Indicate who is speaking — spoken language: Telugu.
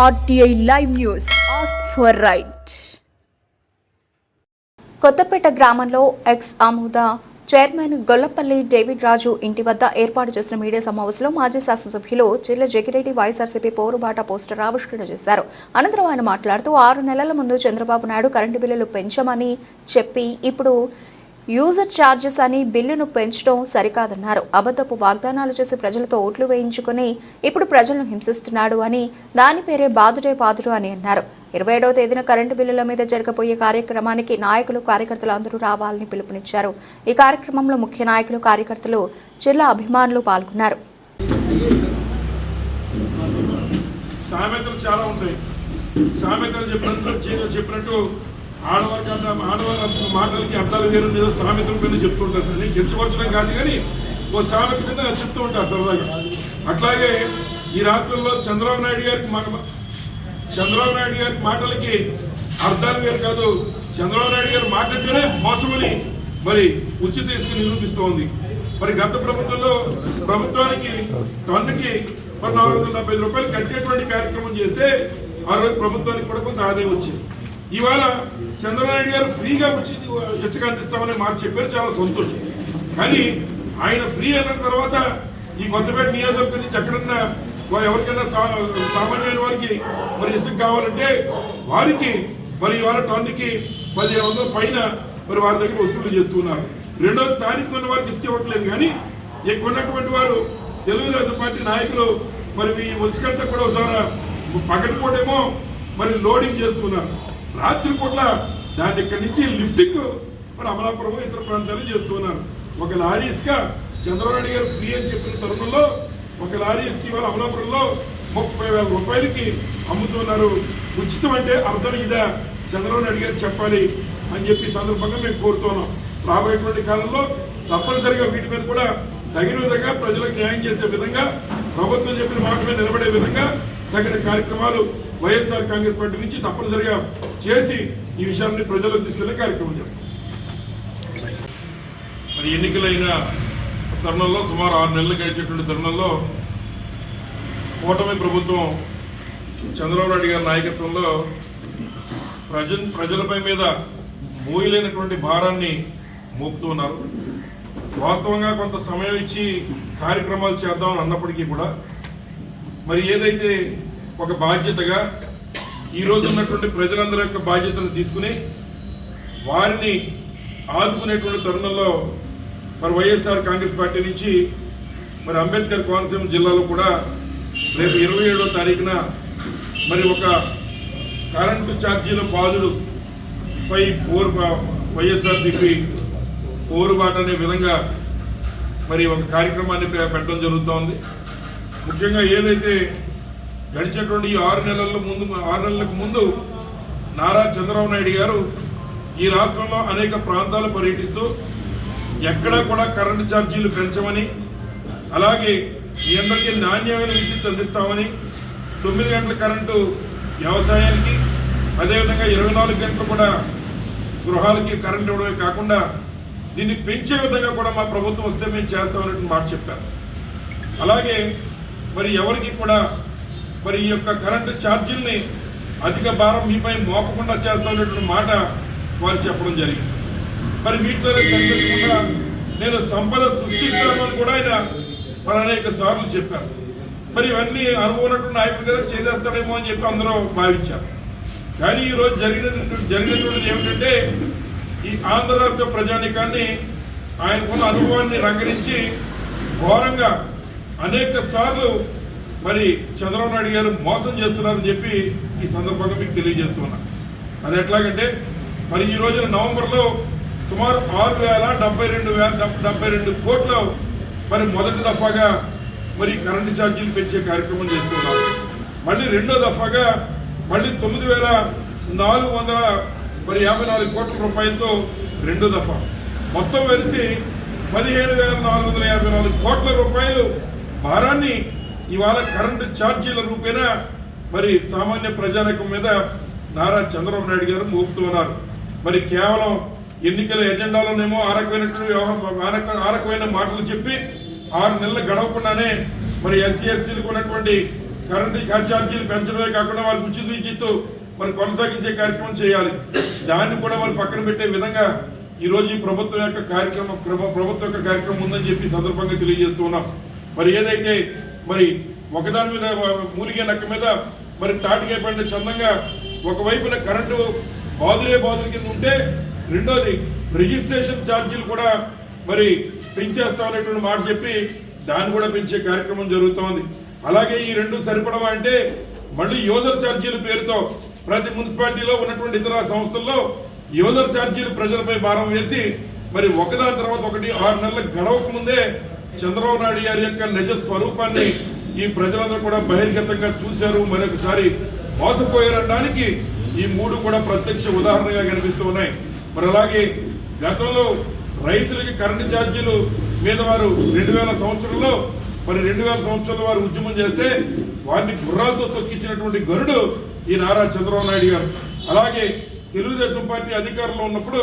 Speaker 1: RTI Live News. Ask for right. Kothapeta గ్రామంలో ఎక్స్ ఆమోద చైర్మన్ గొల్లపల్లి డేవిడ్ రాజు ఇంటి వద్ద ఏర్పాటు చేసిన మీడియా సమావేశంలో మాజీ శాసనసభ్యులు జిల్లా జగిరెడ్డి వైఎస్ఆర్సీపీ పోరుబాట పోస్టర్ ఆవిష్కరణ చేశారు. అనంతరం ఆయన మాట్లాడుతూ 6 నెలల ముందు చంద్రబాబు నాయుడు కరెంటు బిల్లులు పెంచమని చెప్పి ఇప్పుడు యూజర్ ఛార్జెస్ అని బిల్లును పెంచడం సరికాదన్నారు. అబద్ధపు వాగ్దానాలు చేసి ప్రజలతో ఓట్లు వేయించుకుని ఇప్పుడు ప్రజలను హింసిస్తున్నాడు అని, దాని పేరే బాదుడే బాదుడు అని అన్నారు. 27వ తేదీన కరెంటు బిల్లుల మీద జరగబోయే కార్యక్రమానికి నాయకులు కార్యకర్తలు అందరూ రావాలని పిలుపునిచ్చారు. ఈ కార్యక్రమంలో ముఖ్య నాయకులు కార్యకర్తలు జిల్లా అభిమానులు పాల్గొన్నారు.
Speaker 2: ఆడవారి మాటలకి అర్థాలు వేరు లేదా సామెతల మీద చెప్తుంటారు. కానీ కించపరచడం కాదు, కానీ ఓ సామెత కింద చెప్తూ ఉంటారు సరదాగా. అట్లాగే ఈ రాత్రుల్లో చంద్రబాబు నాయుడు గారికి మాటలకి అర్థాలు వేరు కాదు. చంద్రబాబు నాయుడు గారు మాట్లాడితేనే మోసమని మరి ఉచిత తీసుకుని నిరూపిస్తూ ఉంది. మరి గత ప్రభుత్వానికి టన్నుకి 470 రూపాయలు కట్టేటువంటి కార్యక్రమం చేస్తే ఆ రోజు ప్రభుత్వానికి కూడా కొంత ఆదాయం వచ్చింది. ఇవాళ చంద్రబాబు నాయుడు గారు ఫ్రీగా వచ్చి ఇసుక అందిస్తామని మాట చెప్పారు, చాలా సంతోషం. కానీ ఆయన ఫ్రీ అన్న తర్వాత ఈ కొత్తపేట నియోజకవర్గం నుంచి ఎక్కడన్నా ఎవరికైనా సామాన్యమైన వారికి మరి ఇసుక కావాలంటే వారికి మరి ఇవాళ టన్నుకి 1500 పైన మరి వారి దగ్గర వసూలు చేస్తున్నారు. రెండోది స్థానిక ఉన్న వారికి ఇసుక ఇవ్వట్లేదు. కానీ ఎక్కువ ఉన్నటువంటి వారు తెలుగుదేశం పార్టీ నాయకులు మరి ఈ ఇసుకంతా కూడా ఒకసారి పగటిపూటేమో మరి లోడింగ్ చేస్తున్నారు, రాత్రి పూట్ల దాన్ని ఇక్కడి నుంచి లిఫ్టింగ్ మరి అమలాపురం ఇతర ప్రాంతాలు చేస్తున్నారు. ఒక లారీ ఇసుక చంద్రబాబు నాయుడు గారు ఫ్రీ అని చెప్పిన తరుణంలో ఒక లారీ ఇసుక ఇవాళ అమలాపురంలో 30,000 రూపాయలకి అమ్ముతున్నారు. ఉచితం అంటే అర్థం ఇదా చంద్రబాబు నాయుడు గారు చెప్పాలి అని చెప్పి సందర్భంగా మేము కోరుతున్నాం. రాబోయేటువంటి కాలంలో తప్పనిసరిగా వీటి మీద కూడా తగిన విధంగా ప్రజలకు న్యాయం చేసే విధంగా, ప్రభుత్వం చెప్పిన మాట మీద నిలబడే విధంగా తగిన కార్యక్రమాలు వైఎస్ఆర్ కాంగ్రెస్ పార్టీ నుంచి తప్పనిసరిగా చేసి ఈ విషయాన్ని ప్రజలకు తీసుకెళ్లే కార్యక్రమం చేస్తాం. మరి ఎన్నికలైన తరుణంలో సుమారు 6 నెలలు గడిచేటువంటి తరుణంలో కూటమి ప్రభుత్వం చంద్రబాబు నాయుడు గారి నాయకత్వంలో ప్రజలపై మీద మోయలేనటువంటి భారాన్ని మోపుతూ ఉన్నారు. వాస్తవంగా కొంత సమయం ఇచ్చి కార్యక్రమాలు చేద్దామని అన్నప్పటికీ కూడా మరి ఏదైతే ఒక బాధ్యతగా ఈ రోజు ఉన్నటువంటి ప్రజలందరి యొక్క బాధ్యతను తీసుకుని వారిని ఆదుకునేటువంటి తరుణంలో మరి వైఎస్ఆర్ కాంగ్రెస్ పార్టీ నుంచి మరి అంబేద్కర్ కోనసీమ జిల్లాలో కూడా రేపు 27వ తారీఖున మరి ఒక కరెంటు ఛార్జీల బాధుడు పై వైఎస్ఆర్సీపీ పోరుబాట అనే విధంగా మరి ఒక కార్యక్రమాన్ని పెట్టడం జరుగుతోంది. ముఖ్యంగా ఏదైతే గడిచేటువంటి ఈ 6 నెలలకు ముందు నారా చంద్రబాబు నాయుడు గారు ఈ రాష్ట్రంలో అనేక ప్రాంతాలు పర్యటిస్తూ ఎక్కడా కూడా కరెంటు ఛార్జీలు పెంచమని, అలాగే మీ అందరికీ నాణ్యమైన విద్యుత్ అందిస్తామని, 9 గంటల కరెంటు వ్యవసాయానికి, అదేవిధంగా 24 గంటలు కూడా గృహాలకి కరెంటు ఇవ్వడమే కాకుండా దీన్ని పెంచే విధంగా కూడా మా ప్రభుత్వం వస్తే మేము చేస్తామన్నట్టు మాట చెప్పారు. అలాగే మరి ఎవరికి కూడా మరి ఈ యొక్క కరెంటు ఛార్జీల్ని అధిక భారం మీపై మోపకుండా చేస్తామనేటువంటి మాట వారు చెప్పడం జరిగింది. మరి వీటితో సరిపెట్టకుండా నేను సంపద సృష్టిస్తానని కూడా ఆయన మరి అనేక సార్లు చెప్పారు. మరి ఇవన్నీ అనుకున్నటువంటి నాయకుడు కదా చేసేస్తాడేమో అని చెప్పి అందరూ భావించారు. కానీ ఈరోజు జరిగినటువంటిది ఏమిటంటే ఈ ఆంధ్ర రాష్ట్ర ప్రజానీకాన్ని ఆయనకున్న అనుభవాన్ని రంగరించి ఘోరంగా అనేక సార్లు మరి చంద్రబాబు నాయుడు గారు మోసం చేస్తున్నారని చెప్పి ఈ సందర్భంగా మీకు తెలియజేస్తున్నా. అది ఎట్లాగంటే మరి ఈ రోజున నవంబర్లో సుమారు 6,072 కోట్ల మరి మొదటి దఫాగా మరి కరెంటు ఛార్జీలు పెంచే కార్యక్రమం చేస్తున్నారు. మళ్ళీ రెండో దఫాగా మళ్ళీ 9,454 కోట్ల రూపాయలతో రెండో దఫా మొత్తం కలిసి 15,454 కోట్ల రూపాయలు భారాన్ని ఇవాళ కరెంటు ఛార్జీల రూపేణ మరి సామాన్య ప్రజానీకం మీద నారా చంద్రబాబు నాయుడు గారు మోపుతూ ఉన్నారు. మరి కేవలం ఎన్నికల ఎజెండాలోనేమో ఆ రకమైన మాటలు చెప్పి 6 నెలలు గడవకుండానే మరి ఎస్సీ ఎస్టీలకు ఉన్నటువంటి కరెంటు ఛార్జీలు పెంచడమే కాకుండా వారికి ఉచిత విద్యుత్ మరి కొనసాగించే కార్యక్రమం చేయాలి. దాన్ని కూడా మరి పక్కన పెట్టే విధంగా ఈ రోజు ఈ ప్రభుత్వం యొక్క కార్యక్రమం ఉందని చెప్పి సందర్భంగా తెలియజేస్తూ ఉన్నాం. మరి ఏదైతే మరి ఒకదాని మీద మూలిగే నక్క మీద మరి తాటికే పడిన చందంగా ఒకవైపున కరెంటు బాదురే కింద ఉంటే, రెండోది రిజిస్ట్రేషన్ ఛార్జీలు కూడా మరి పెంచేస్తామనేటువంటి మాట చెప్పి దాన్ని కూడా పెంచే కార్యక్రమం జరుగుతోంది. అలాగే ఈ రెండు సరిపడవా అంటే మళ్ళీ యూజర్ ఛార్జీల పేరుతో ప్రతి మున్సిపాలిటీలో ఉన్నటువంటి ఇతర సంస్థల్లో యూజర్ ఛార్జీలు ప్రజలపై భారం వేసి మరి ఒకదాని తర్వాత ఒకటి 6 నెలల గడవక ముందే చంద్రబాబు నాయుడు గారి యొక్క నిజ స్వరూపాన్ని ఈ ప్రజలందరూ కూడా బహిర్గతంగా చూశారు. మరొకసారి మోసపోయారనడానికి ఈ 3 కూడా ప్రత్యక్ష ఉదాహరణగా కనిపిస్తూ ఉన్నాయి. మరి అలాగే గతంలో రైతులకి కరెంటు ఛార్జీలు మీద వారు 2000 సంవత్సరంలో వారు ఉద్యమం చేస్తే వారిని గుర్రాలతో తొక్కించినటువంటి గరుడు ఈ నారా చంద్రబాబు నాయుడు గారు. అలాగే తెలుగుదేశం పార్టీ అధికారంలో ఉన్నప్పుడు